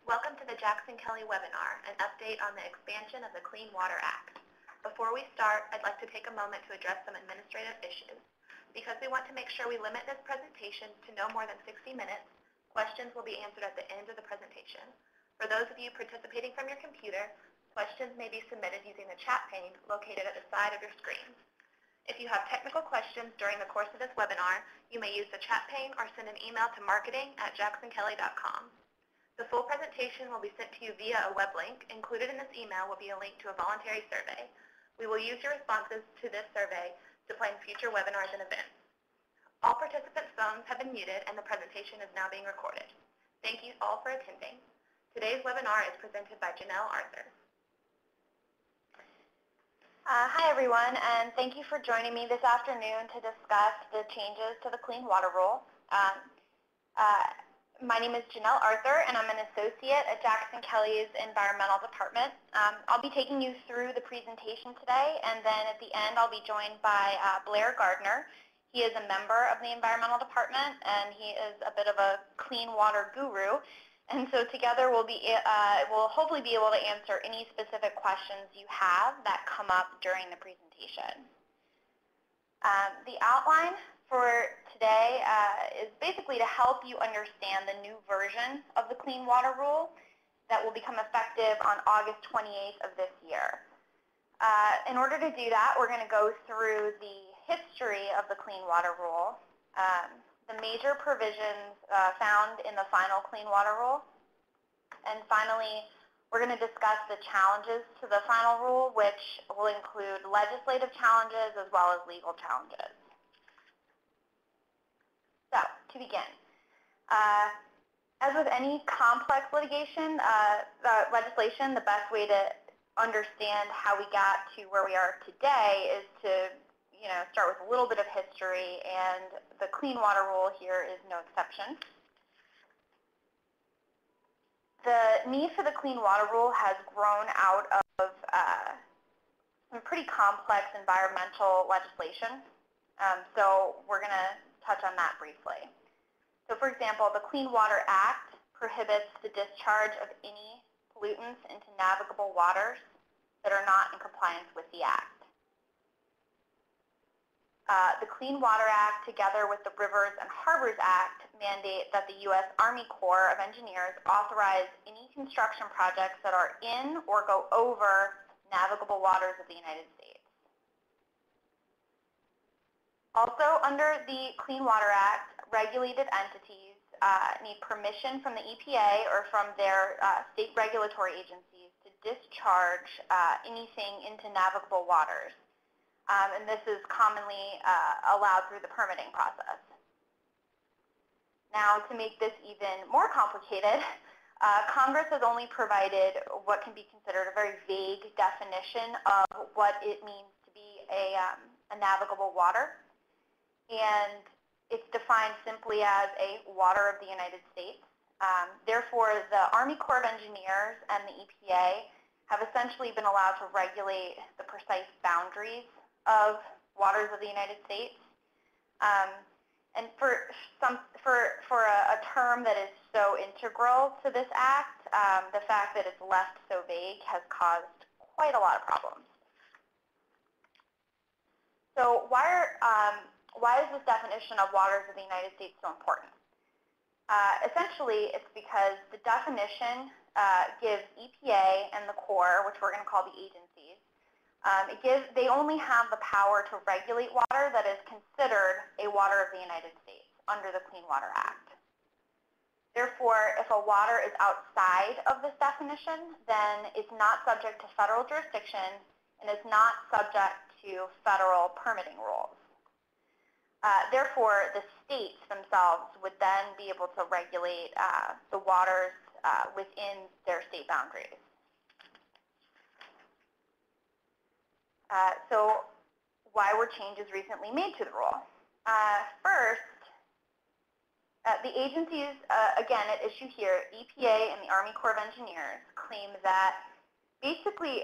Welcome to the Jackson-Kelly webinar, an update on the expansion of the Clean Water Act. Before we start, I'd like to take a moment to address some administrative issues. Because we want to make sure we limit this presentation to no more than 60 minutes, questions will be answered at the end of the presentation. For those of you participating from your computer, questions may be submitted using the chat pane located at the side of your screen. If you have technical questions during the course of this webinar, you may use the chat pane or send an email to marketing@jacksonkelly.com. The full presentation will be sent to you via a web link. Included in this email will be a link to a voluntary survey. We will use your responses to this survey to plan future webinars and events. All participants' phones have been muted and the presentation is now being recorded. Thank you all for attending. Today's webinar is presented by Jennelle Arthur. Hi everyone, and thank you for joining me this afternoon to discuss the changes to the Clean Water Rule. My name is Jennelle Arthur, and I'm an associate at Jackson-Kelly's Environmental Department. I'll be taking you through the presentation today, and then at the end I'll be joined by Blair Gardner. He is a member of the Environmental Department, and he is a bit of a clean water guru. And so together we'll hopefully be able to answer any specific questions you have that come up during the presentation. The outline for today is basically to help you understand the new version of the Clean Water Rule that will become effective on August 28th of this year. In order to do that, we're going to go through the history of the Clean Water Rule, the major provisions found in the final Clean Water Rule, and finally, we're going to discuss the challenges to the final rule, which will include legislative challenges as well as legal challenges. So, to begin, as with any complex legislation, the best way to understand how we got to where we are today is to start with a little bit of history, and the Clean Water Rule here is no exception. The need for the Clean Water Rule has grown out of some pretty complex environmental legislation, so we're going to touch on that briefly. So for example, the Clean Water Act prohibits the discharge of any pollutants into navigable waters that are not in compliance with the Act. The Clean Water Act, together with the Rivers and Harbors Act, mandate that the U.S. Army Corps of Engineers authorize any construction projects that are in or go over navigable waters of the United States. Also, under the Clean Water Act, regulated entities need permission from the EPA or from their state regulatory agencies to discharge anything into navigable waters. And this is commonly allowed through the permitting process. Now, to make this even more complicated, Congress has only provided what can be considered a very vague definition of what it means to be a navigable water. And it's defined simply as a water of the United States. Therefore, the Army Corps of Engineers and the EPA have essentially been allowed to regulate the precise boundaries of waters of the United States. And for a term that is so integral to this act, the fact that it's left so vague has caused quite a lot of problems. So why is this definition of waters of the United States so important? Essentially, it's because the definition gives EPA and the Corps, which we're going to call the agencies, they only have the power to regulate water that is considered a water of the United States under the Clean Water Act. Therefore, if a water is outside of this definition, then it's not subject to federal jurisdiction and is not subject to federal permitting rules. Therefore, the states themselves would then be able to regulate the waters within their state boundaries. So why were changes recently made to the rule? First, the agencies, again at issue here, EPA and the Army Corps of Engineers, claim that basically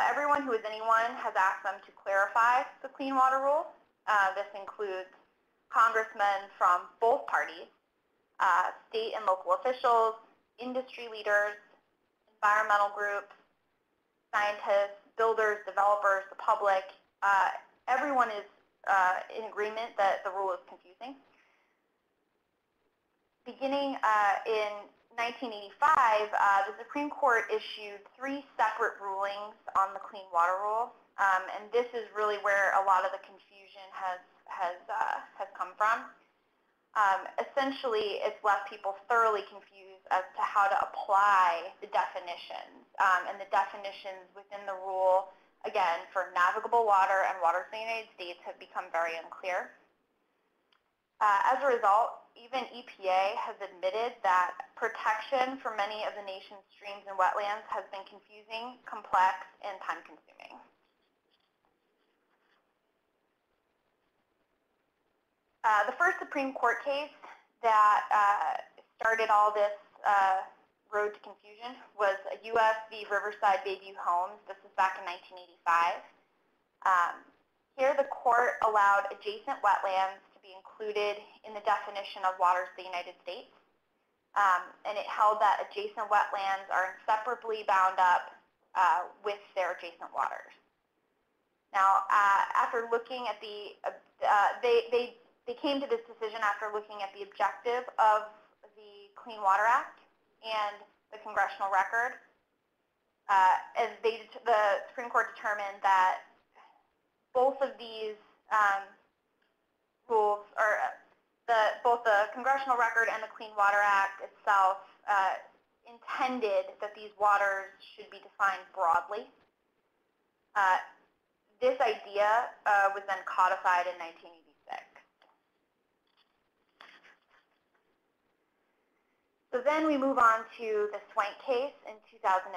everyone who is anyone has asked them to clarify the Clean Water Rule. This includes congressmen from both parties, state and local officials, industry leaders, environmental groups, scientists, builders, developers, the public. Everyone is in agreement that the rule is confusing. Beginning in 1985, the Supreme Court issued 3 separate rulings on the Clean Water Rule, and this is really where a lot of the confusion has come from. Essentially, it's left people thoroughly confused as to how to apply the definitions, and the definitions within the rule, again, for navigable water and waters in the United States have become very unclear. As a result, even EPA has admitted that protection for many of the nation's streams and wetlands has been confusing, complex, and time-consuming. The first Supreme Court case that started all this road to confusion was a U.S. v. Riverside Bayview Homes. This was back in 1985. Here, the court allowed adjacent wetlands to be included in the definition of waters of the United States, and it held that adjacent wetlands are inseparably bound up with their adjacent waters. Now, after looking at they came to this decision after looking at the objective of the Clean Water Act and the congressional record. And the Supreme Court determined that both of these rules, or both the congressional record and the Clean Water Act itself, intended that these waters should be defined broadly. This idea was then codified in 1986. So then we move on to the Swank case in 2001.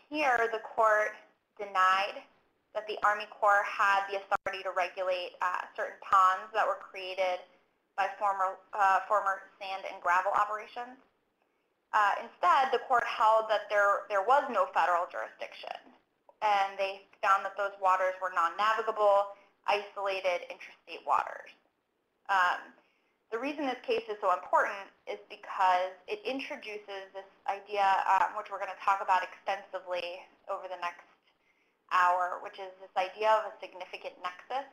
Here, the court denied that the Army Corps had the authority to regulate certain ponds that were created by former sand and gravel operations. Instead, the court held that there was no federal jurisdiction, and they found that those waters were non-navigable, isolated interstate waters. The reason this case is so important is because it introduces this idea, which we're going to talk about extensively over the next hour, which is this idea of a significant nexus.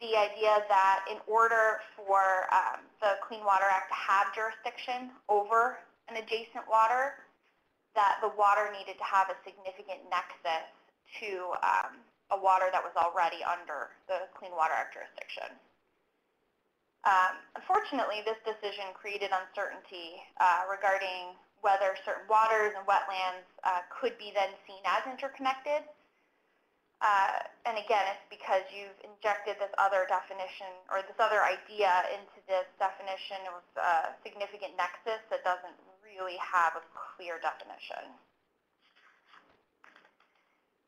The idea that in order for the Clean Water Act to have jurisdiction over an adjacent water, that the water needed to have a significant nexus to a water that was already under the Clean Water Act jurisdiction. Unfortunately, this decision created uncertainty regarding whether certain waters and wetlands could be then seen as interconnected. And again, it's because you've injected this other definition or this other idea into this definition of significant nexus that doesn't really have a clear definition.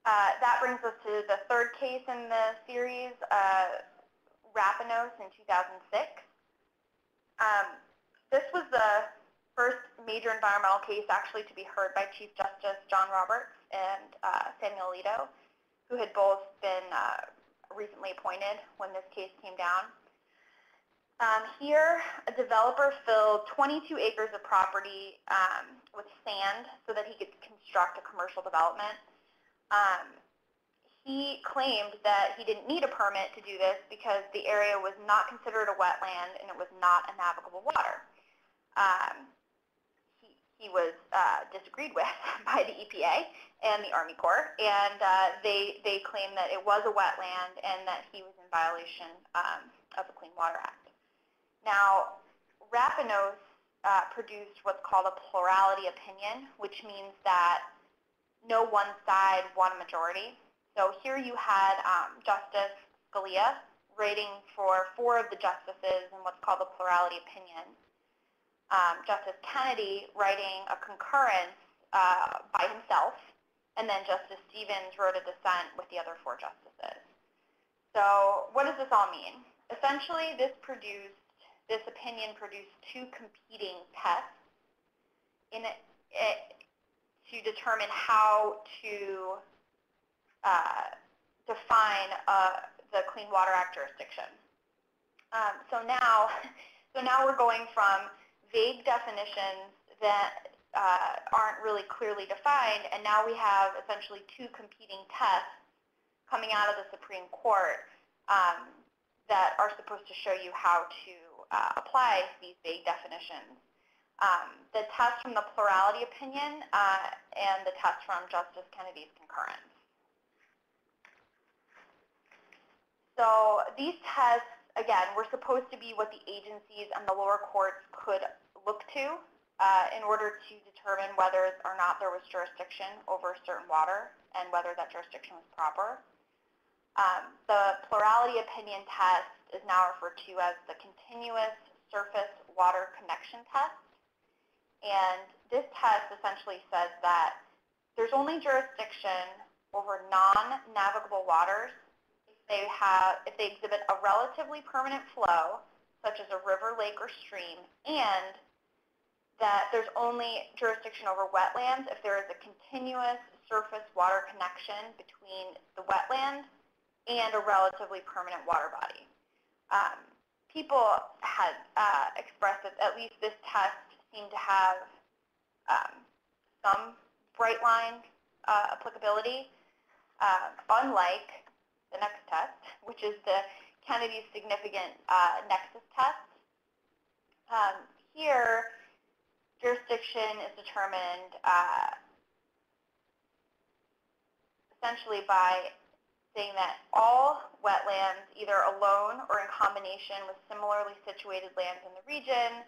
That brings us to the third case in the series, Rapinos in 2006. This was the first major environmental case actually to be heard by Chief Justice John Roberts and Samuel Alito, who had both been recently appointed when this case came down. Here, a developer filled 22 acres of property with sand so that he could construct a commercial development. He claimed that he didn't need a permit to do this because the area was not considered a wetland and it was not a navigable water. He was disagreed with by the EPA and the Army Corps, and they claimed that it was a wetland and that he was in violation of the Clean Water Act. Now, Rapinos produced what's called a plurality opinion, which means that no one side won a majority. So here you had Justice Scalia writing for 4 of the justices in what's called a plurality opinion. Justice Kennedy writing a concurrence by himself, and then Justice Stevens wrote a dissent with the other 4 justices. So what does this all mean? Essentially, this opinion produced 2 competing tests to determine how to define the Clean Water Act jurisdiction. So now So now we're going from vague definitions that aren't really clearly defined, and now we have essentially two competing tests coming out of the Supreme Court that are supposed to show you how to apply these vague definitions. The test from the plurality opinion and the test from Justice Kennedy's concurrence. So these tests, again, were supposed to be what the agencies and the lower courts could look to in order to determine whether or not there was jurisdiction over certain water and whether that jurisdiction was proper. The plurality opinion test is now referred to as the continuous surface water connection test. And this test essentially says that there's only jurisdiction over non-navigable waters if they exhibit a relatively permanent flow, such as a river, lake, or stream, and that there's only jurisdiction over wetlands if there is a continuous surface water connection between the wetland and a relatively permanent water body. People had expressed that at least this test seemed to have some bright line applicability, unlike the next test, which is the Kennedy's significant nexus test. Here, jurisdiction is determined essentially by saying that all wetlands, either alone or in combination with similarly situated lands in the region,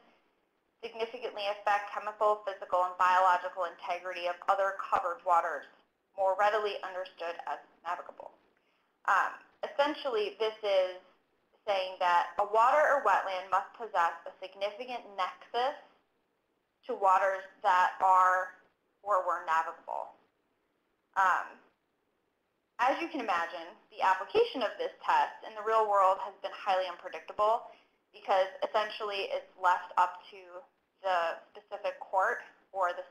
significantly affect chemical, physical, and biological integrity of other covered waters, more readily understood as navigable. Essentially, this is saying that a water or wetland must possess a significant nexus to waters that are or were navigable. As you can imagine, the application of this test in the real world has been highly unpredictable because essentially it's left up to the specific court or the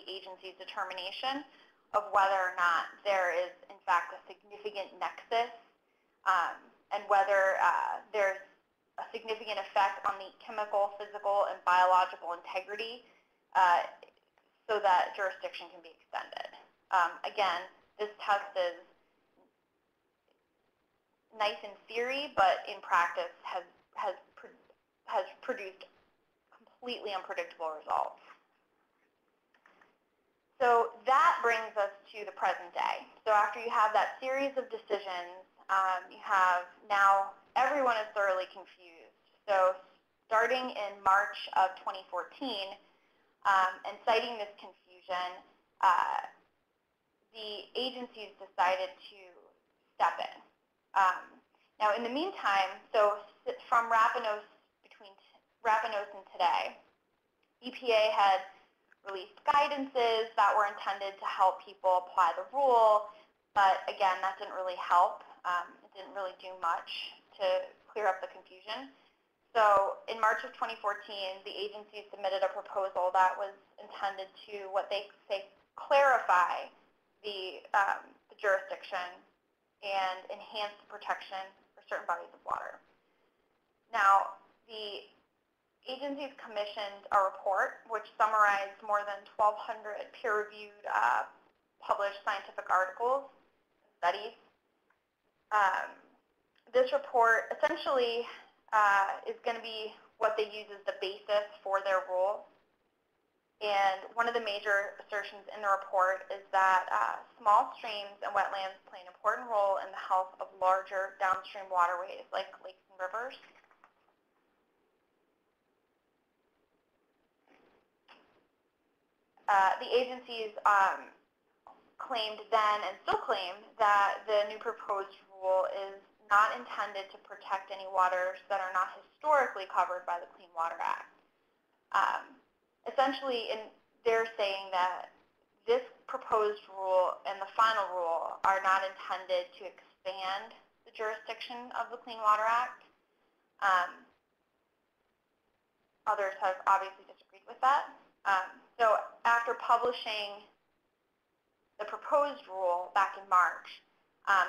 agency's determination of whether or not there is in fact a significant nexus and whether there's a significant effect on the chemical, physical, and biological integrity so that jurisdiction can be extended. Again, this test is nice in theory, but in practice has produced completely unpredictable results. So that brings us to the present day. So after you have that series of decisions, you have now everyone is thoroughly confused. So starting in March of 2014, and citing this confusion, the agencies decided to step in. Now, in the meantime, so from between Rapinos and today, EPA had released guidances that were intended to help people apply the rule, but again, that didn't really help. It didn't really do much to clear up the confusion. So in March of 2014, the agency submitted a proposal that was intended to, what they say, clarify the jurisdiction and enhance the protection for certain bodies of water. Now, the agencies commissioned a report which summarized more than 1,200 peer-reviewed published scientific articles and studies. This report essentially is going to be what they use as the basis for their rule. And one of the major assertions in the report is that small streams and wetlands play an important role in the health of larger downstream waterways like lakes and rivers. The agencies claimed then and still claim that the new proposed rule is not intended to protect any waters that are not historically covered by the Clean Water Act. Essentially, they're saying that this proposed rule and the final rule are not intended to expand the jurisdiction of the Clean Water Act. Others have obviously disagreed with that. So after publishing the proposed rule back in March,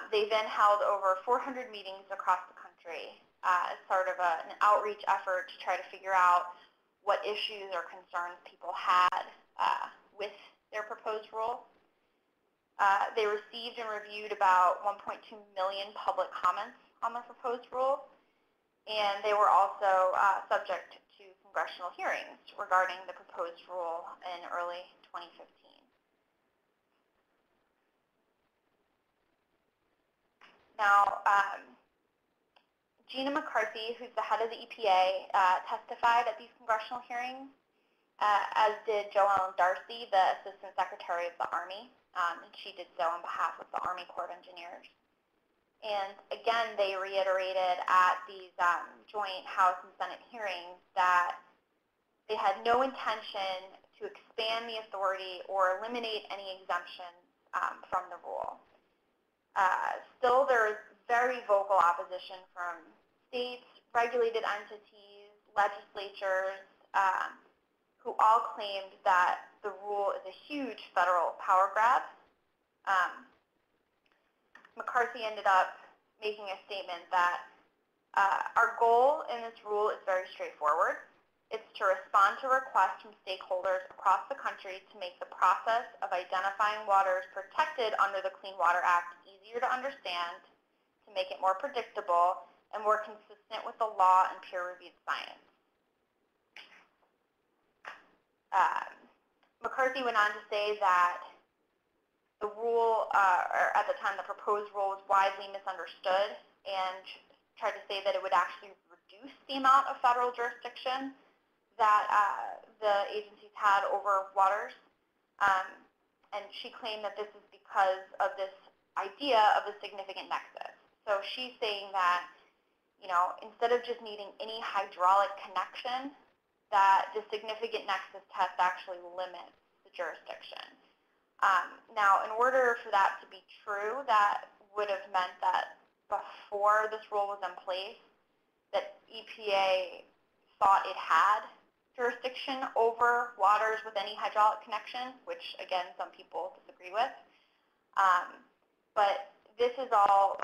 they then held over 400 meetings across the country as sort of an outreach effort to try to figure out what issues or concerns people had with their proposed rule. They received and reviewed about 1.2 million public comments on the proposed rule, and they were also subject to congressional hearings regarding the proposed rule in early 2015. Now, Gina McCarthy, who's the head of the EPA, testified at these congressional hearings, as did Joellen Darcy, the Assistant Secretary of the Army, and she did so on behalf of the Army Corps of Engineers. And again, they reiterated at these joint House and Senate hearings that they had no intention to expand the authority or eliminate any exemptions from the rule. Still, there is very vocal opposition from states, regulated entities, legislatures, who all claimed that the rule is a huge federal power grab. McCarthy ended up making a statement that our goal in this rule is very straightforward. It's to respond to requests from stakeholders across the country to make the process of identifying waters protected under the Clean Water Act easier to understand, to make it more predictable, and more consistent with the law and peer-reviewed science. McCarthy went on to say that the rule, or at the time the proposed rule, was widely misunderstood, and tried to say that it would actually reduce the amount of federal jurisdiction that the agencies had over waters. And she claimed that this is because of this idea of a significant nexus. So she's saying that, you know, instead of just needing any hydraulic connection, that the significant nexus test actually limits the jurisdiction. Now, in order for that to be true, that would have meant that before this rule was in place, that EPA thought it had jurisdiction over waters with any hydraulic connection, which, again, some people disagree with. But this is all,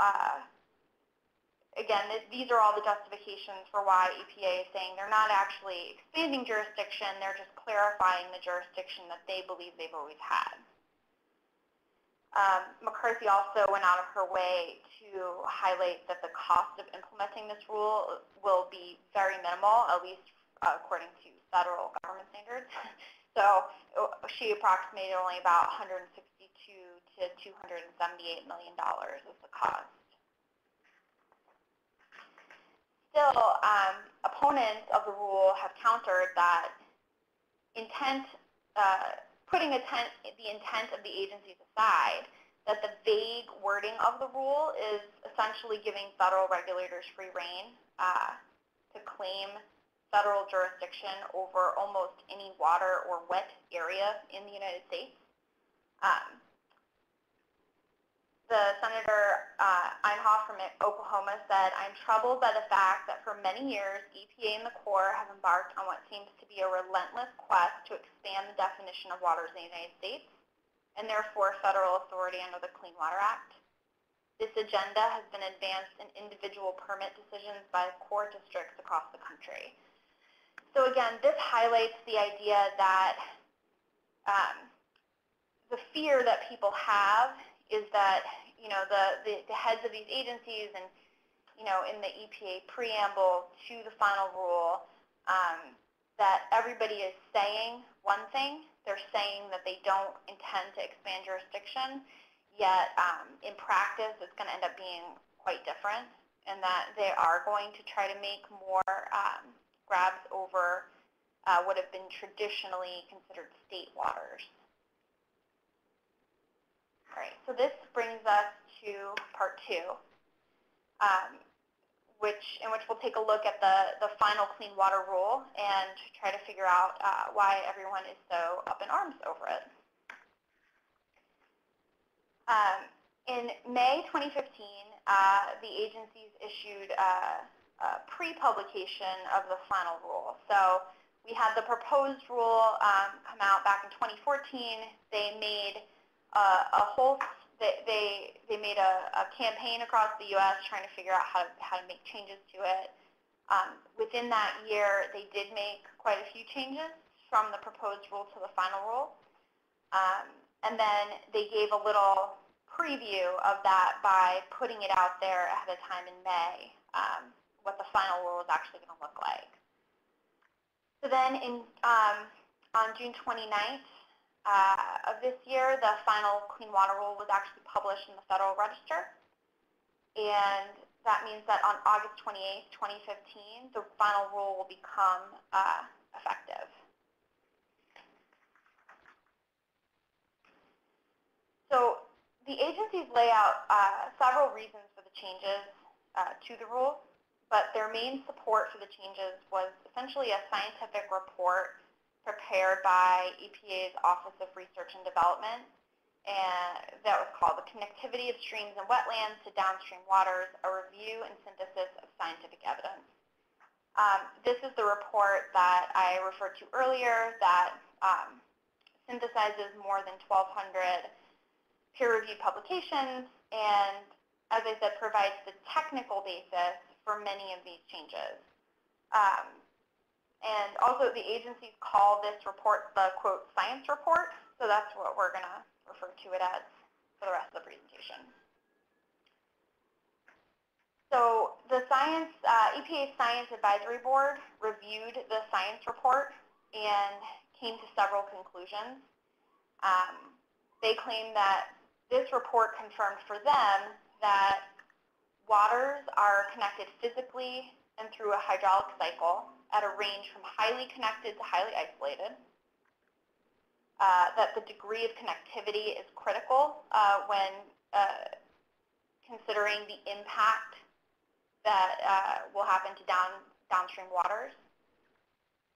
again, these are all the justifications for why EPA is saying they're not actually expanding jurisdiction, they're just clarifying the jurisdiction that they believe they've always had. McCarthy also went out of her way to highlight that the cost of implementing this rule will be very minimal, at least according to federal government standards. So she approximated only about $162 to $278 million is the cost. Still, opponents of the rule have countered that putting the intent of the agencies aside, that the vague wording of the rule is essentially giving federal regulators free rein to claim federal jurisdiction over almost any water or wet area in the United States. The Senator Einhoff from Oklahoma said, "I'm troubled by the fact that for many years, EPA and the Corps have embarked on what seems to be a relentless quest to expand the definition of waters in the United States, and therefore federal authority under the Clean Water Act. This agenda has been advanced in individual permit decisions by Corps districts across the country." So again, this highlights the idea that the fear that people have is that, you know, the heads of these agencies and, you know, in the EPA preamble to the final rule, that everybody is saying one thing. They're saying that they don't intend to expand jurisdiction, yet in practice it's going to end up being quite different, and that they are going to try to make more grabs over what have been traditionally considered state waters. All right, so this brings us to part two, in which we'll take a look at the final Clean Water Rule and try to figure out why everyone is so up in arms over it. In May 2015, the agencies issued a pre-publication of the final rule. So we had the proposed rule come out back in 2014. They made a whole they made a campaign across the U.S. trying to figure out how to make changes to it. Within that year, they did make quite a few changes from the proposed rule to the final rule. And then they gave a little preview of that by putting it out there ahead of time in May, what the final rule is actually going to look like. So then on June 29th of this year, the final Clean Water Rule was actually published in the Federal Register. And that means that on August 28th, 2015, the final rule will become effective. So the agencies lay out several reasons for the changes to the rule, but their main support for the changes was essentially a scientific report prepared by EPA's Office of Research and Development, and that was called The Connectivity of Streams and Wetlands to Downstream Waters, a Review and Synthesis of Scientific Evidence. This is the report that I referred to earlier that synthesizes more than 1,200 peer-reviewed publications, and as I said, provides the technical basis for many of these changes. And also the agencies call this report the, quote, science report, so that's what we're going to refer to it as for the rest of the presentation. So the EPA Science Advisory Board reviewed the science report and came to several conclusions. They claim that this report confirmed for them that waters are connected physically and through a hydraulic cycle at a range from highly connected to highly isolated, that the degree of connectivity is critical when considering the impact that will happen to downstream waters.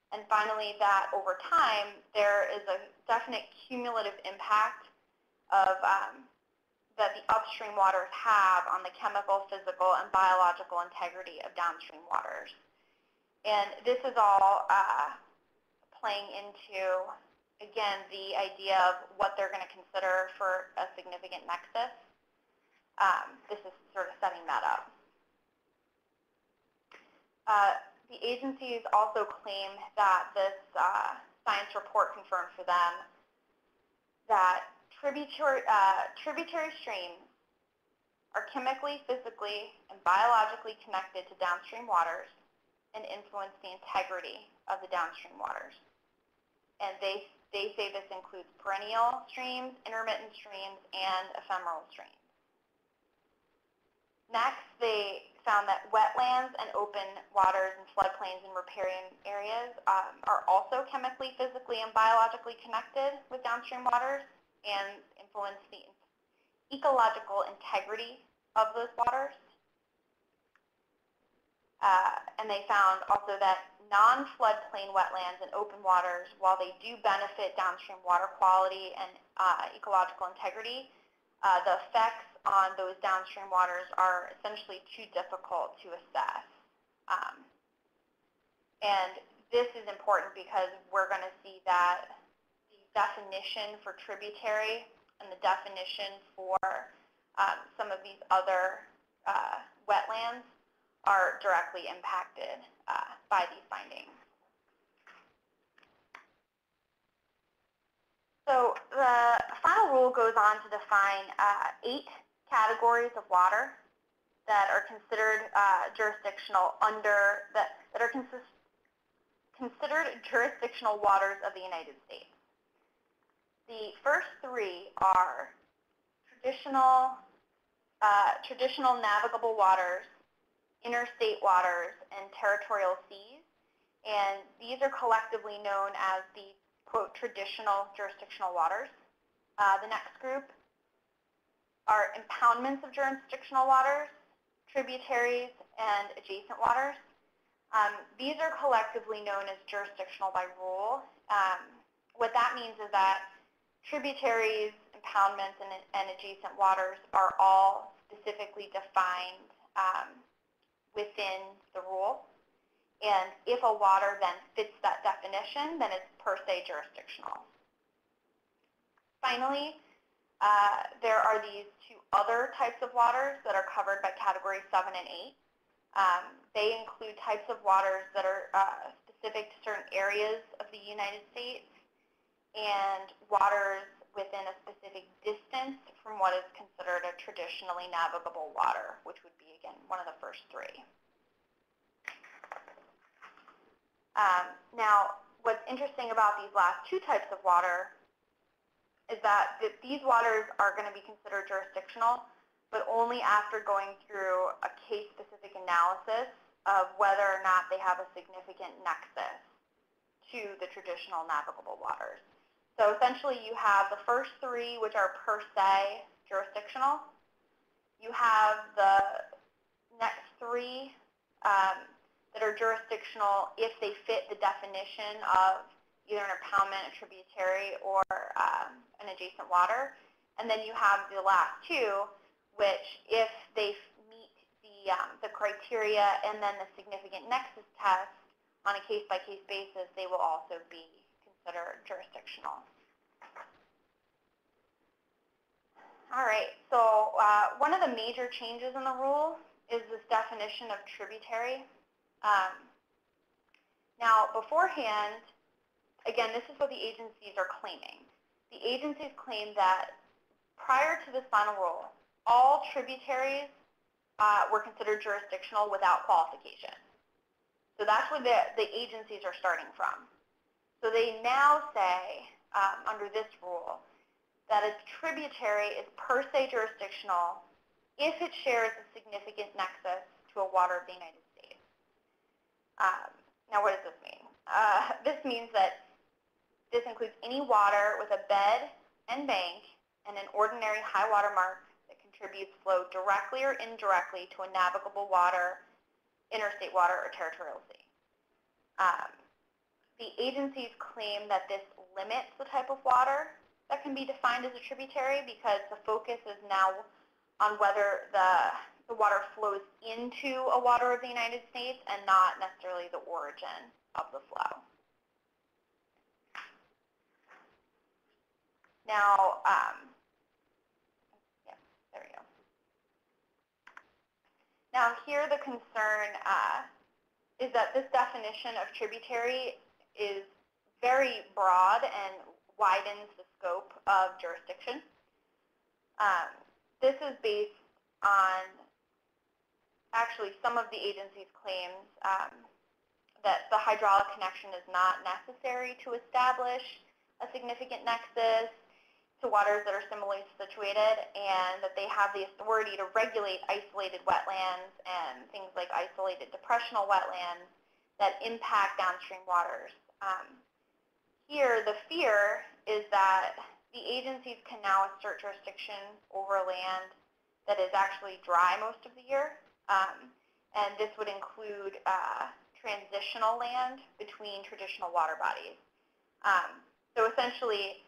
And finally, that over time, there is a definite cumulative impact of that the upstream waters have on the chemical, physical, and biological integrity of downstream waters. And this is all playing into, again, the idea of what they're going to consider for a significant nexus. This is sort of setting that up. The agencies also claim that this science report confirmed for them that tributary streams are chemically, physically, and biologically connected to downstream waters and influence the integrity of the downstream waters. And they say this includes perennial streams, intermittent streams, and ephemeral streams. Next, they found that wetlands and open waters and floodplains and riparian areas are also chemically, physically, and biologically connected with downstream waters and influence the ecological integrity of those waters. And they found also that non-floodplain wetlands and open waters, while they do benefit downstream water quality and ecological integrity, the effects on those downstream waters are essentially too difficult to assess. And this is important because we're going to see that the definition for tributary and the definition for some of these other wetlands are directly impacted by these findings. So the final rule goes on to define 8 categories of water that are considered jurisdictional that are considered jurisdictional waters of the United States. The first 3 are traditional navigable waters, interstate waters, and territorial seas, and these are collectively known as the, quote, traditional jurisdictional waters. The next group are impoundments of jurisdictional waters, tributaries, and adjacent waters. These are collectively known as jurisdictional by rule. What that means is that tributaries, impoundments, and adjacent waters are all specifically defined within the rule. And if a water then fits that definition, then it's per se jurisdictional. Finally, There are these two other types of waters that are covered by Category 7 and 8. They include types of waters that are specific to certain areas of the United States and waters within a specific distance from what is considered a traditionally navigable water, which would be, again, one of the first three. Now, what's interesting about these last two types of water is that these waters are going to be considered jurisdictional, but only after going through a case-specific analysis of whether or not they have a significant nexus to the traditional navigable waters. So essentially you have the first three, which are per se jurisdictional. You have the next three that are jurisdictional if they fit the definition of either an impoundment, a tributary, or an adjacent water. And then you have the last two, which if they meet the criteria and then the significant nexus test on a case-by-case basis, they will also be considered jurisdictional. All right, so one of the major changes in the rule is this definition of tributary. Now, beforehand, again, this is what the agencies are claiming. The agencies claim that prior to this final rule, all tributaries were considered jurisdictional without qualification. So that's where the agencies are starting from. So they now say, under this rule, that a tributary is per se jurisdictional if it shares a significant nexus to a water of the United States. Now, what does this mean? This means that this includes any water with a bed and bank and an ordinary high water mark that contributes flow directly or indirectly to a navigable water, interstate water, or territorial sea. The agencies claim that this limits the type of water that can be defined as a tributary because the focus is now on whether the water flows into a water of the United States and not necessarily the origin of the flow. Now, yeah, there we go. Now here the concern is that this definition of tributary is very broad and widens the scope of jurisdiction. This is based on actually some of the agency's claims that the hydraulic connection is not necessary to establish a significant nexus to waters that are similarly situated, and that they have the authority to regulate isolated wetlands and things like isolated depressional wetlands that impact downstream waters. Here, the fear is that the agencies can now assert jurisdiction over land that is actually dry most of the year, and this would include transitional land between traditional water bodies. So essentially,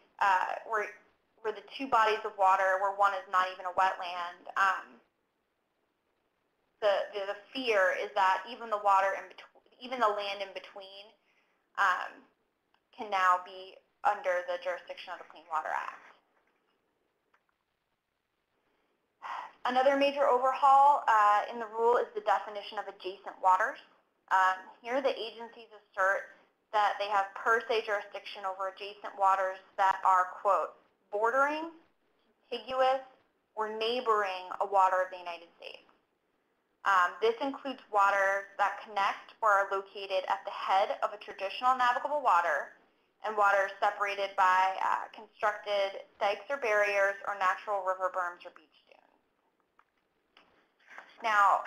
where the two bodies of water, where one is not even a wetland, the fear is that even the water in between, even the land in between, can now be under the jurisdiction of the Clean Water Act. Another major overhaul in the rule is the definition of adjacent waters. Here the agencies assert that they have per se jurisdiction over adjacent waters that are, quote, bordering, contiguous, or neighboring a water of the United States. This includes waters that connect or are located at the head of a traditional navigable water and waters separated by constructed dikes or barriers or natural river berms or beach dunes. Now,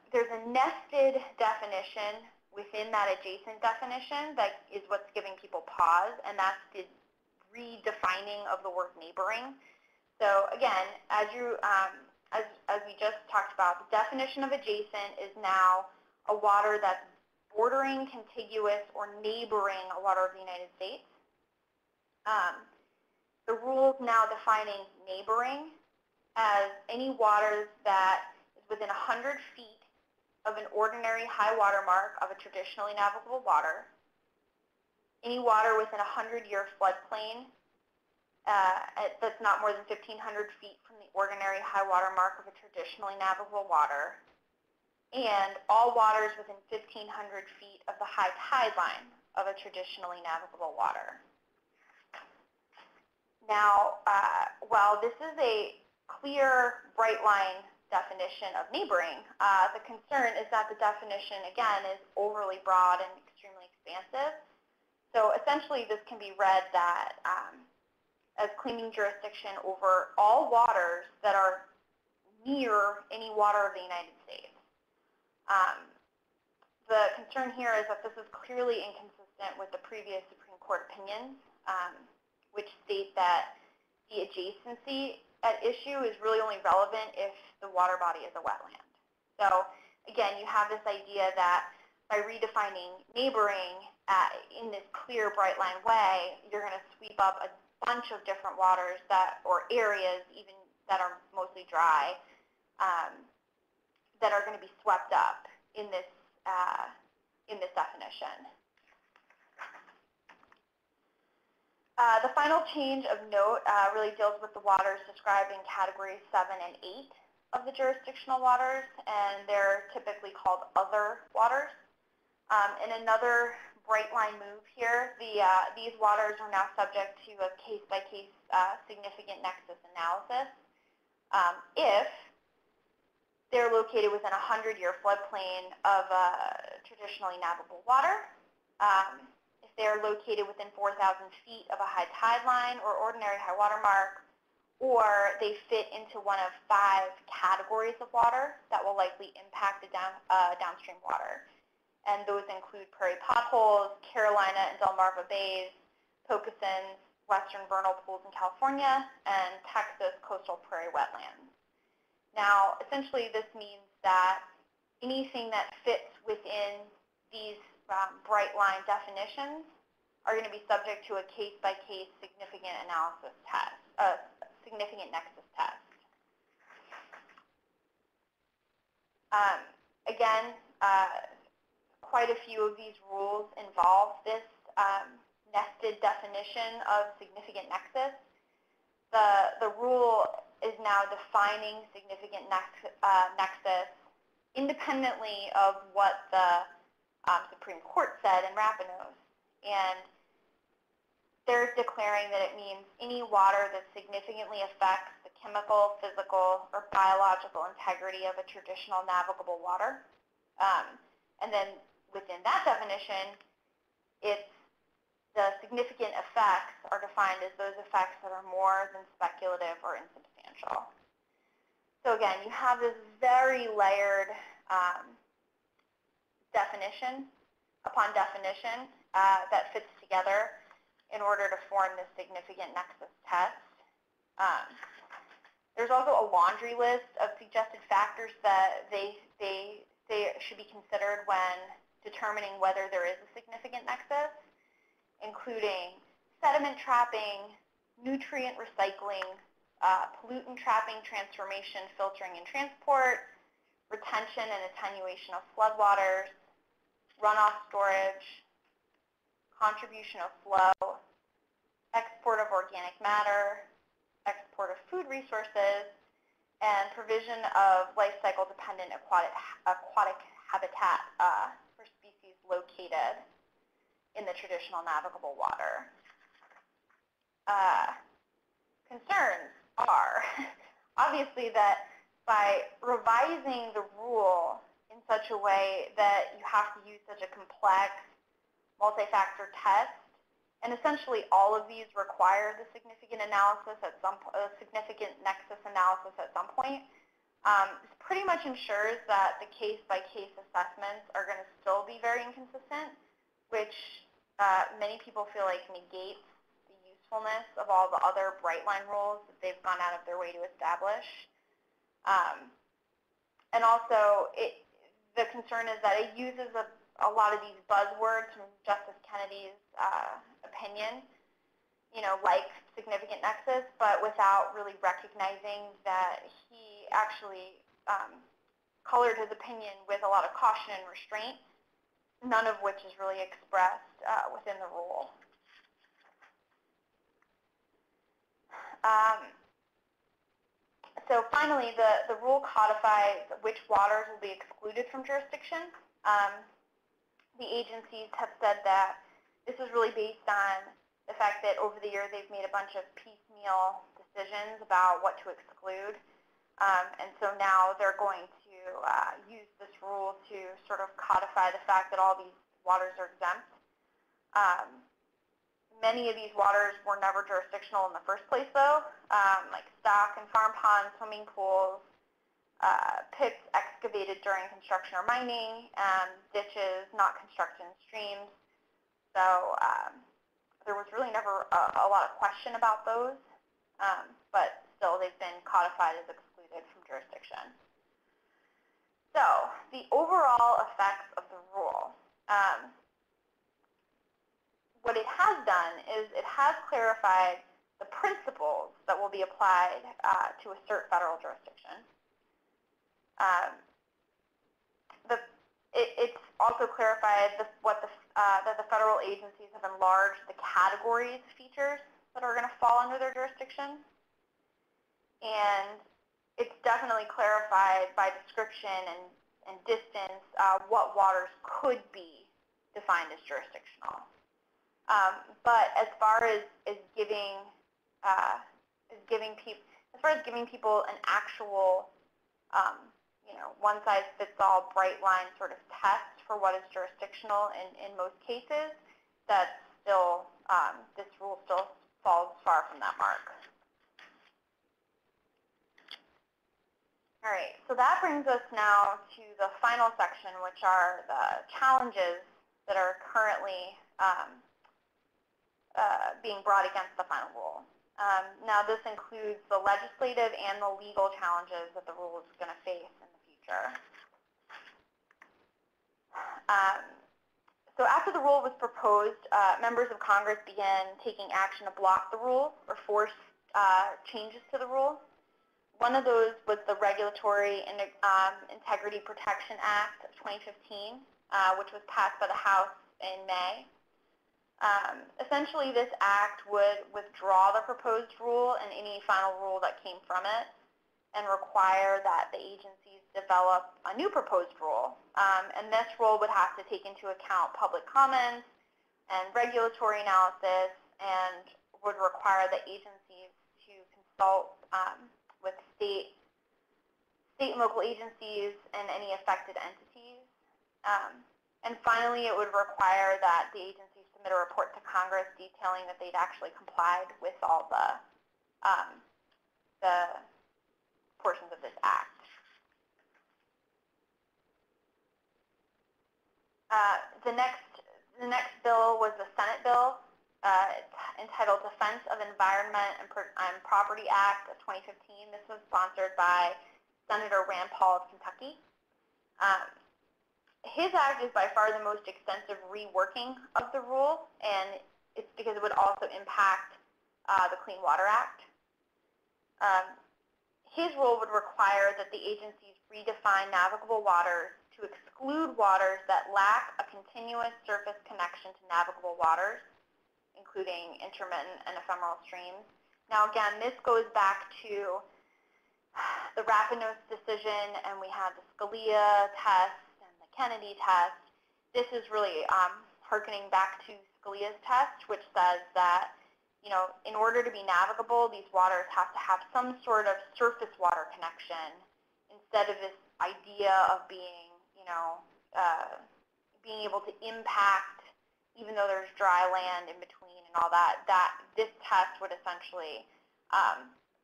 there's a nested definition within that adjacent definition that is what's giving people pause, and that's the redefining of the word neighboring. So again, as we just talked about, the definition of adjacent is now a water that's bordering, contiguous, or neighboring a water of the United States. The rules now defining neighboring as any water that is within 100 feet of an ordinary high water mark of a traditionally navigable water, any water within a 100-year floodplain, that's not more than 1,500 feet from the ordinary high water mark of a traditionally navigable water, and all waters within 1,500 feet of the high tide line of a traditionally navigable water. Now, while this is a clear, bright line definition of neighboring, the concern is that the definition, again, is overly broad and extremely expansive. So essentially, this can be read that as claiming jurisdiction over all waters that are near any water of the United States. The concern here is that this is clearly inconsistent with the previous Supreme Court opinions, which state that the adjacency at issue is really only relevant if the water body is a wetland. So again, you have this idea that by redefining neighboring in this clear, bright line way, you're going to sweep up a bunch of different waters that, or areas even that are mostly dry, that are going to be swept up in this definition. The final change of note really deals with the waters described in categories 7 and 8 of the jurisdictional waters, and they're typically called other waters. In another bright line move here, these waters are now subject to a case-by-case significant nexus analysis if they're located within a 100-year floodplain of traditionally navigable water, if they're located within 4,000 feet of a high tide line or ordinary high water mark, or they fit into one of 5 categories of water that will likely impact the downstream water. And those include prairie potholes, Carolina and Delmarva Bays, Pocasins, western vernal pools in California, and Texas coastal prairie wetlands. Now, essentially, this means that anything that fits within these bright line definitions are going to be subject to a case-by-case significant analysis test, significant nexus test. Again, quite a few of these rules involve this nested definition of significant nexus. The rule is now defining significant nexus independently of what the Supreme Court said in Rapinos. And they're declaring that it means any water that significantly affects the chemical, physical, or biological integrity of a traditional navigable water. And then within that definition, the significant effects are defined as those effects that are more than speculative or insubstantial. So again, you have this very layered definition upon definition that fits together in order to form this significant nexus test. There's also a laundry list of suggested factors that they say should be considered when determining whether there is a significant nexus, including sediment trapping, nutrient recycling, pollutant trapping, transformation, filtering, and transport, retention and attenuation of floodwaters, runoff storage, contribution of flow, export of organic matter, export of food resources, and provision of life cycle dependent aquatic habitat for species located in the traditional navigable water. Concerns are obviously that by revising the rule in such a way that you have to use such a complex multi-factor test, and essentially all of these require the significant analysis at significant nexus analysis at some point, this pretty much ensures that the case-by-case assessments are going to still be very inconsistent, which many people feel like negates the usefulness of all the other bright line rules that they've gone out of their way to establish. And also, the concern is that it uses a lot of these buzzwords from Justice Kennedy's opinion, like significant nexus, but without really recognizing that he actually colored his opinion with a lot of caution and restraint, none of which is really expressed within the rule. So finally, the rule codifies which waters will be excluded from jurisdiction. The agencies have said that this is really based on the fact that over the years they've made a bunch of piecemeal decisions about what to exclude. And so now they're going to use this rule to sort of codify the fact that all these waters are exempt. Many of these waters were never jurisdictional in the first place, though, like stock and farm ponds, swimming pools, pits excavated during construction or mining, ditches not constructed in streams. So there was really never a lot of question about those, but still they've been codified as excluded from jurisdiction. So the overall effects of the rule. What it has done is it has clarified the principles that will be applied to assert federal jurisdiction. It's also clarified that the federal agencies have enlarged the categories features that are going to fall under their jurisdiction. And it's definitely clarified by description and distance what waters could be defined as jurisdictional. But as far as giving people an actual one-size-fits-all bright line sort of test for what is jurisdictional in most cases, that's still this rule still falls far from that mark. All right, so that brings us now to the final section, which are the challenges that are currently being brought against the final rule. Now, this includes the legislative and the legal challenges that the rule is going to face in the future. So after the rule was proposed, members of Congress began taking action to block the rule or force changes to the rule. One of those was the Regulatory Integrity Protection Act of 2015, which was passed by the House in May. Essentially, this act would withdraw the proposed rule and any final rule that came from it and require that the agencies develop a new proposed rule. And this rule would have to take into account public comments and regulatory analysis and would require the agencies to consult with state and local agencies and any affected entities. And finally, it would require that the agencies submit a report to Congress detailing that they'd actually complied with all the portions of this act. The next bill was the Senate bill. It's entitled Defense of Environment and Property Act of 2015. This was sponsored by Senator Rand Paul of Kentucky. His act is by far the most extensive reworking of the rule, and it's because it would also impact the Clean Water Act. His rule would require that the agencies redefine navigable waters to exclude waters that lack a continuous surface connection to navigable waters, including intermittent and ephemeral streams. Now again, this goes back to the Rapinos decision, and we had the Scalia test and the Kennedy test. This is really hearkening back to Scalia's test, which says that, you know, in order to be navigable, these waters have to have some sort of surface water connection instead of this idea of being, you know, being able to impact even though there's dry land in between and all that, this test would essentially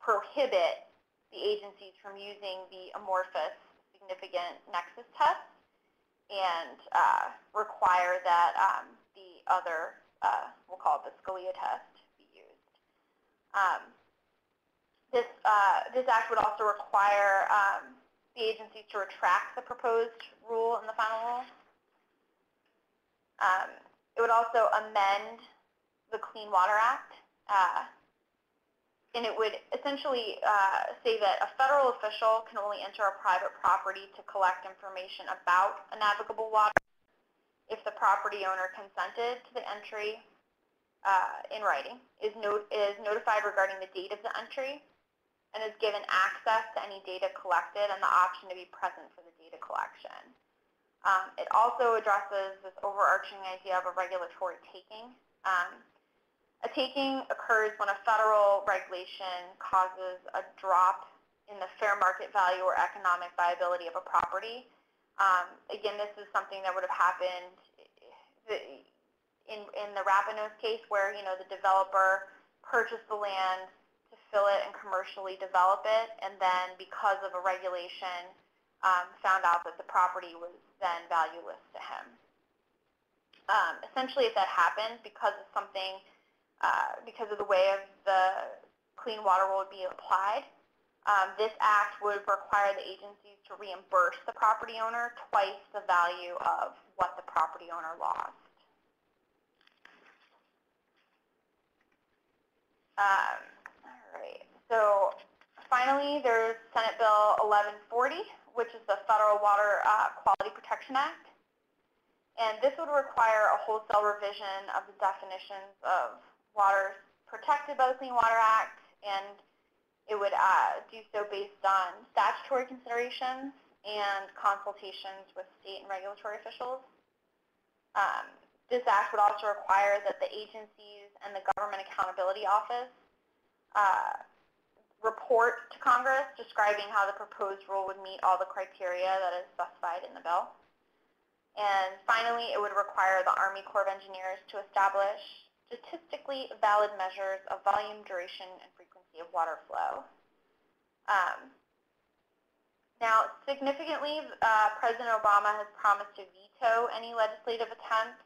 prohibit the agencies from using the amorphous significant nexus test and require that the other, we'll call it the Scalia test, be used. This act would also require the agencies to retract the proposed rule in the final rule. It would also amend the Clean Water Act, and it would essentially say that a federal official can only enter a private property to collect information about a navigable water if the property owner consented to the entry in writing, is notified regarding the date of the entry, and is given access to any data collected and the option to be present for the data collection. It also addresses this overarching idea of a regulatory taking. A taking occurs when a federal regulation causes a drop in the fair market value or economic viability of a property. Again, this is something that would have happened in the Rapinos case, where the developer purchased the land to fill it and commercially develop it, and then because of a regulation, found out that the property was then valueless to him. Essentially, if that happens because of something, because of the way of the Clean Water Rule would be applied, this act would require the agencies to reimburse the property owner twice the value of what the property owner lost. All right. So finally, there's Senate Bill 1140, which is the Federal Water Quality Protection Act. And this would require a wholesale revision of the definitions of waters protected by the Clean Water Act, and it would do so based on statutory considerations and consultations with state and regulatory officials. This act would also require that the agencies and the Government Accountability Office report to Congress describing how the proposed rule would meet all the criteria that is specified in the bill. And finally, it would require the Army Corps of Engineers to establish statistically valid measures of volume, duration, and frequency of water flow. Now, significantly, President Obama has promised to veto any legislative attempts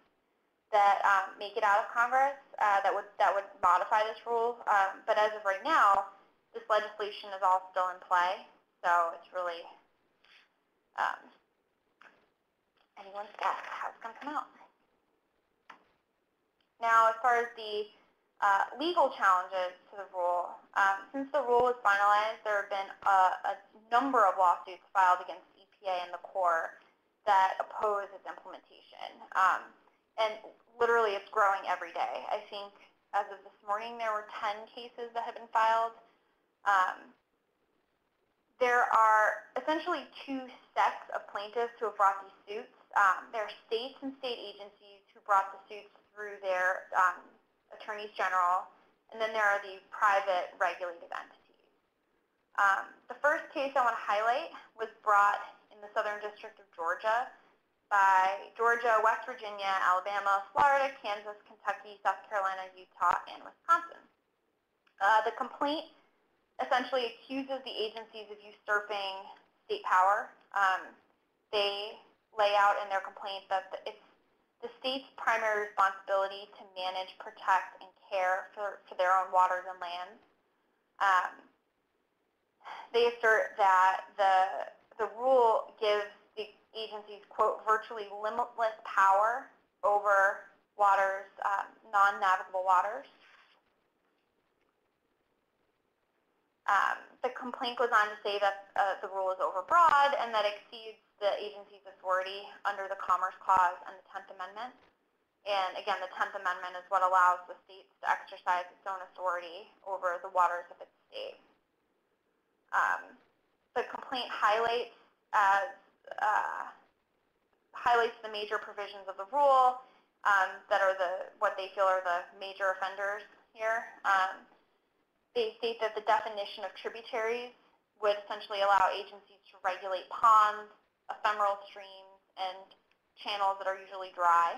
that make it out of Congress that would modify this rule. But as of right now, this legislation is all still in play, so it's really anyone's guess how it's going to come out. Now, as far as the legal challenges to the rule, since the rule was finalized, there have been a number of lawsuits filed against EPA and the Corps that oppose its implementation. And literally, it's growing every day. I think as of this morning, there were 10 cases that have been filed. There are essentially two sets of plaintiffs who have brought these suits. There are states and state agencies who brought the suits through their attorneys general, and then there are the private regulated entities. The first case I want to highlight was brought in the Southern District of Georgia by Georgia, West Virginia, Alabama, Florida, Kansas, Kentucky, South Carolina, Utah, and Wisconsin. The complaint essentially accuses the agencies of usurping state power. They lay out in their complaint that it's the state's primary responsibility to manage, protect, and care for their own waters and lands. They assert that the rule gives the agencies, quote, virtually limitless power over waters, non-navigable waters. The complaint goes on to say that the rule is overbroad and that it exceeds the agency's authority under the Commerce Clause and the 10th Amendment. And again, the 10th Amendment is what allows the states to exercise its own authority over the waters of its state. The complaint highlights the major provisions of the rule that are what they feel are the major offenders here. They state that the definition of tributaries would essentially allow agencies to regulate ponds, ephemeral streams, and channels that are usually dry.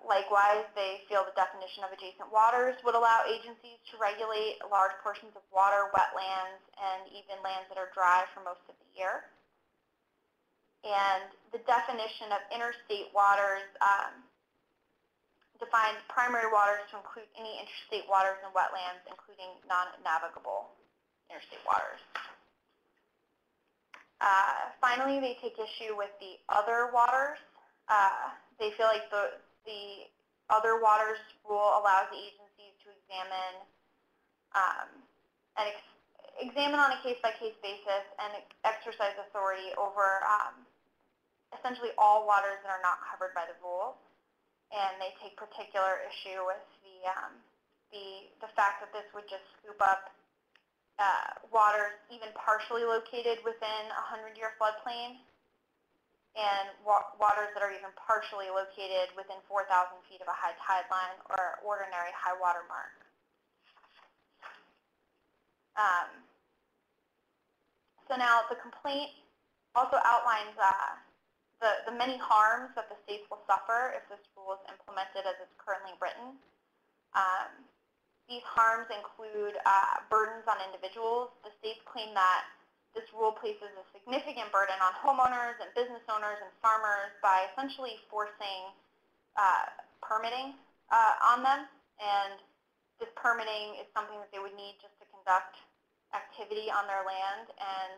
Likewise, they feel the definition of adjacent waters would allow agencies to regulate large portions of water, wetlands, and even lands that are dry for most of the year. And the definition of interstate waters defines primary waters to include any interstate waters and wetlands, including non-navigable interstate waters. Finally, they take issue with the other waters. They feel like the other waters rule allows the agencies to examine on a case-by-case basis and exercise authority over essentially all waters that are not covered by the rule. and they take particular issue with the fact that this would just scoop up waters even partially located within a 100-year floodplain, and waters that are even partially located within 4,000 feet of a high tide line or ordinary high water mark. So now the complaint also outlines the many harms that the states will suffer if this rule is implemented as it's currently written. These harms include burdens on individuals. The states claim that this rule places a significant burden on homeowners and business owners and farmers by essentially forcing permitting on them. And this permitting is something that they would need just to conduct activity on their land, and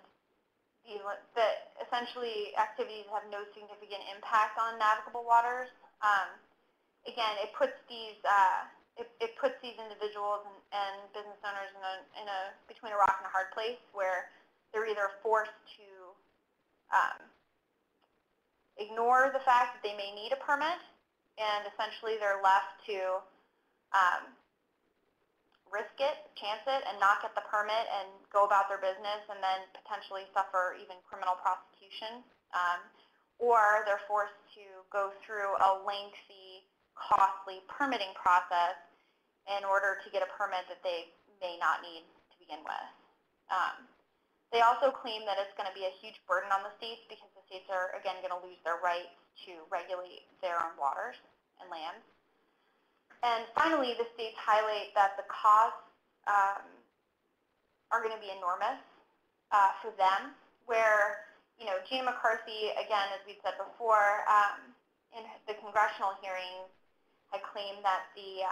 essentially activities have no significant impact on navigable waters. Again, it puts these individuals and business owners between a rock and a hard place, where they're either forced to ignore the fact that they may need a permit, and essentially they're left to risk it, chance it, and not get the permit and go about their business and then potentially suffer even criminal prosecution. Or they're forced to go through a lengthy, costly permitting process in order to get a permit that they may not need to begin with. They also claim that it's going to be a huge burden on the states because the states are, again, going to lose their rights to regulate their own waters and lands. And finally, the states highlight that the costs are going to be enormous for them, where, Gina McCarthy, again, as we said before, in the congressional hearings, had claimed that the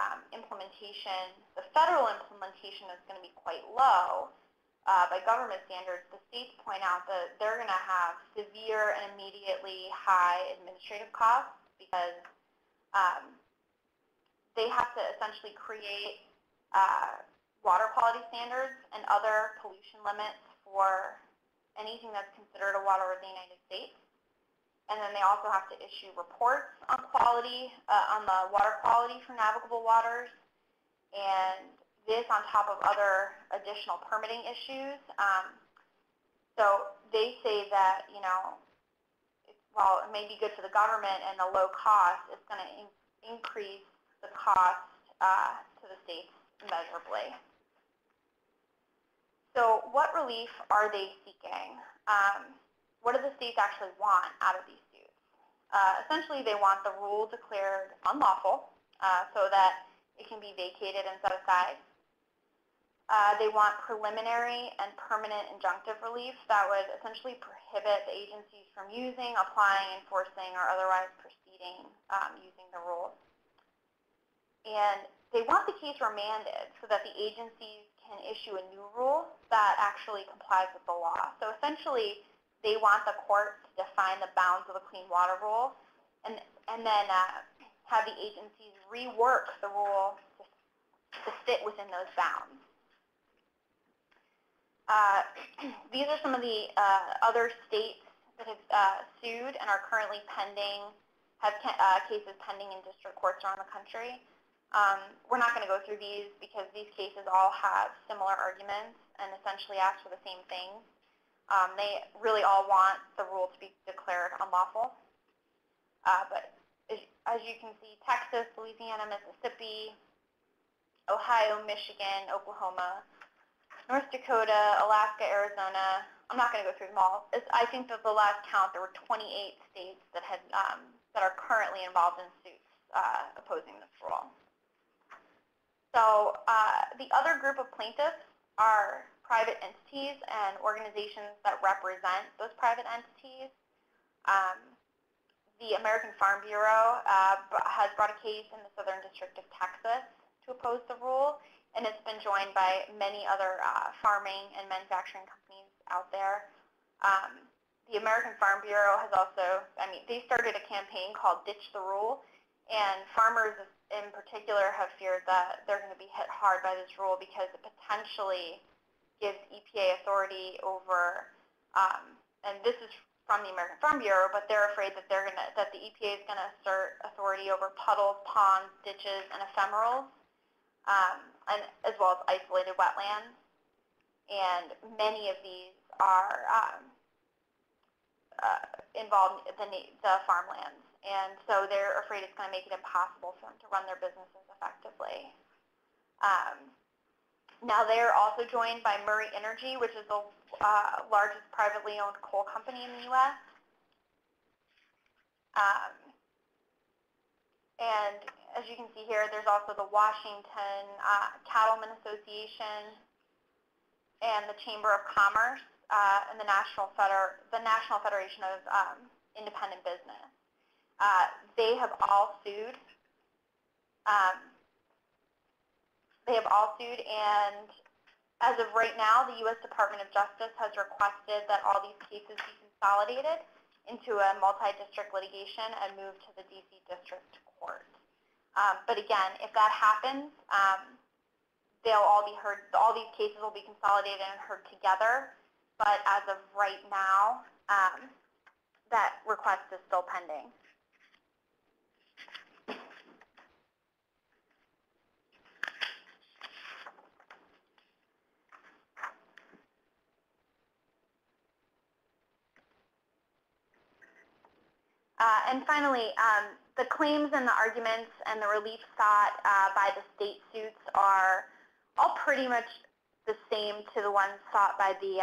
federal implementation is going to be quite low by government standards. The states point out that they're going to have severe and immediately high administrative costs because they have to essentially create water quality standards and other pollution limits for anything that's considered a water of the United States. And then they also have to issue reports on quality, on the water quality for navigable waters, and this on top of other additional permitting issues. So they say that, while it may be good for the government and the low cost, it's going to increase the cost to the states immeasurably. So what relief are they seeking? What do the states actually want out of these suits? Essentially, they want the rule declared unlawful so that it can be vacated and set aside. They want preliminary and permanent injunctive relief that would essentially prohibit the agencies from using, applying, enforcing, or otherwise proceeding using the rules. And they want the case remanded so that the agencies can issue a new rule that actually complies with the law. So essentially, they want the court to define the bounds of the Clean Water Rule and then have the agencies rework the rule to fit within those bounds. These are some of the other states that have sued and are currently pending, have cases pending in district courts around the country. We're not going to go through these because these cases all have similar arguments and essentially ask for the same thing. They really all want the rule to be declared unlawful. But as you can see, Texas, Louisiana, Mississippi, Ohio, Michigan, Oklahoma, North Dakota, Alaska, Arizona. I'm not going to go through them all. I think that the last count, there were 28 states that had that are currently involved in suits opposing this rule. So the other group of plaintiffs are private entities and organizations that represent those private entities. The American Farm Bureau has brought a case in the Southern District of Texas to oppose the rule, and it's been joined by many other farming and manufacturing companies out there. The American Farm Bureau has also, they started a campaign called Ditch the Rule, and farmers in particular have feared that they're going to be hit hard by this rule because it potentially gives EPA authority over, and this is from the American Farm Bureau, but they're afraid that that the EPA is gonna assert authority over puddles, ponds, ditches, and ephemerals, and as well as isolated wetlands. And many of these are involved in the farmlands, and so they're afraid it's going to make it impossible for them to run their businesses effectively. Now they're also joined by Murray Energy, which is the largest privately owned coal company in the U.S. And as you can see here, there's also the Washington Cattlemen Association and the Chamber of Commerce and the National Federation of Independent Business. They have all sued. And as of right now, the U.S. Department of Justice has requested that all these cases be consolidated into a multi-district litigation and moved to the D.C. District Court. But again, if that happens, they'll all be heard. All these cases will be consolidated and heard together. But as of right now, that request is still pending. And finally, the claims and the arguments and the relief sought by the state suits are all pretty much the same to the ones sought by the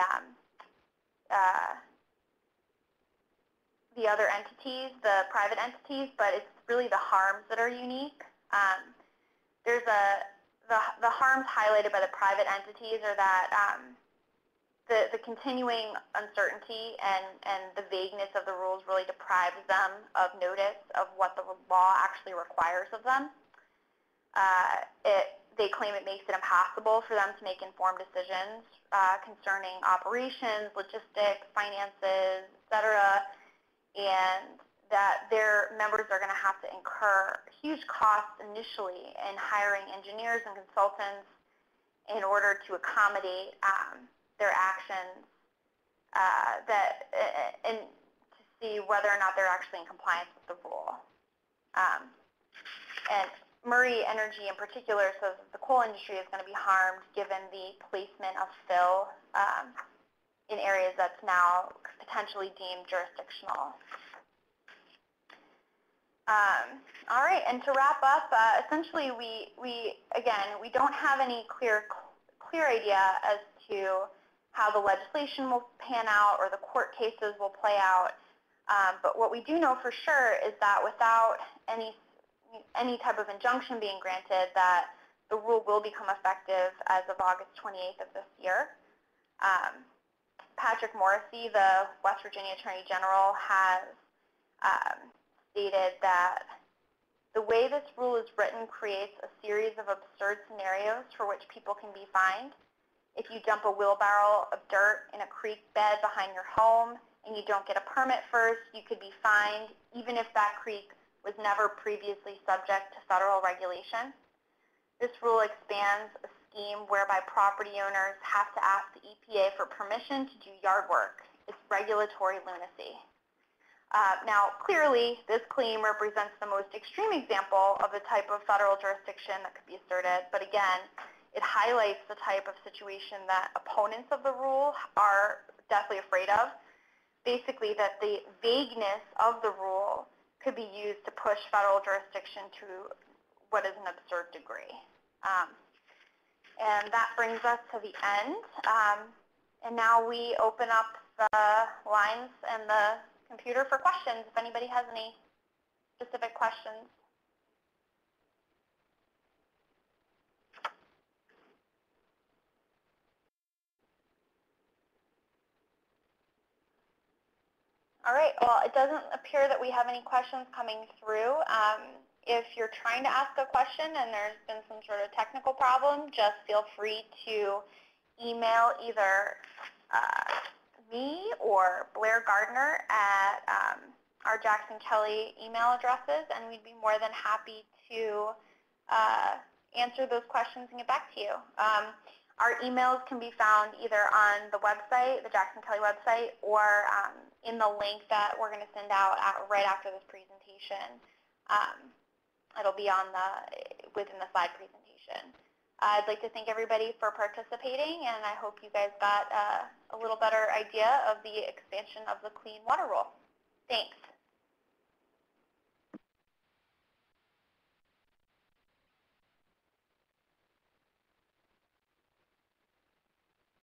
other entities, the private entities, but it's really the harms that are unique. There's the harms highlighted by the private entities are that the continuing uncertainty and the vagueness of the rules really deprives them of notice of what the law actually requires of them. They claim it makes it impossible for them to make informed decisions concerning operations, logistics, finances, etc., and that their members are going to have to incur huge costs initially in hiring engineers and consultants in order to accommodate their actions and to see whether or not they're actually in compliance with the rule. And Murray Energy in particular says that the coal industry is going to be harmed given the placement of fill in areas that's now potentially deemed jurisdictional. All right, and to wrap up, essentially we don't have any clear idea as to how the legislation will pan out or the court cases will play out. But what we do know for sure is that without any type of injunction being granted, that the rule will become effective as of August 28th of this year. Patrick Morrisey, the West Virginia Attorney General, has stated that the way this rule is written creates a series of absurd scenarios for which people can be fined. If you dump a wheelbarrow of dirt in a creek bed behind your home and you don't get a permit first, you could be fined even if that creek was never previously subject to federal regulation. This rule expands a scheme whereby property owners have to ask the EPA for permission to do yard work. It's regulatory lunacy. Now, clearly, this claim represents the most extreme example of the type of federal jurisdiction that could be asserted, but again, it highlights the type of situation that opponents of the rule are deathly afraid of. Basically, that the vagueness of the rule could be used to push federal jurisdiction to what is an absurd degree. And that brings us to the end. And now we open up the lines and the computer for questions, if anybody has any specific questions. All right, well, it doesn't appear that we have any questions coming through. If you're trying to ask a question and there's been some sort of technical problem, just feel free to email either me or Blair Gardner at our Jackson Kelly email addresses, and we'd be more than happy to answer those questions and get back to you. Our emails can be found either on the website, the Jackson Kelly website, or in the link that we're going to send out right after this presentation. It'll be on within the slide presentation. I'd like to thank everybody for participating, and I hope you guys got a little better idea of the expansion of the Clean Water Rule. Thanks.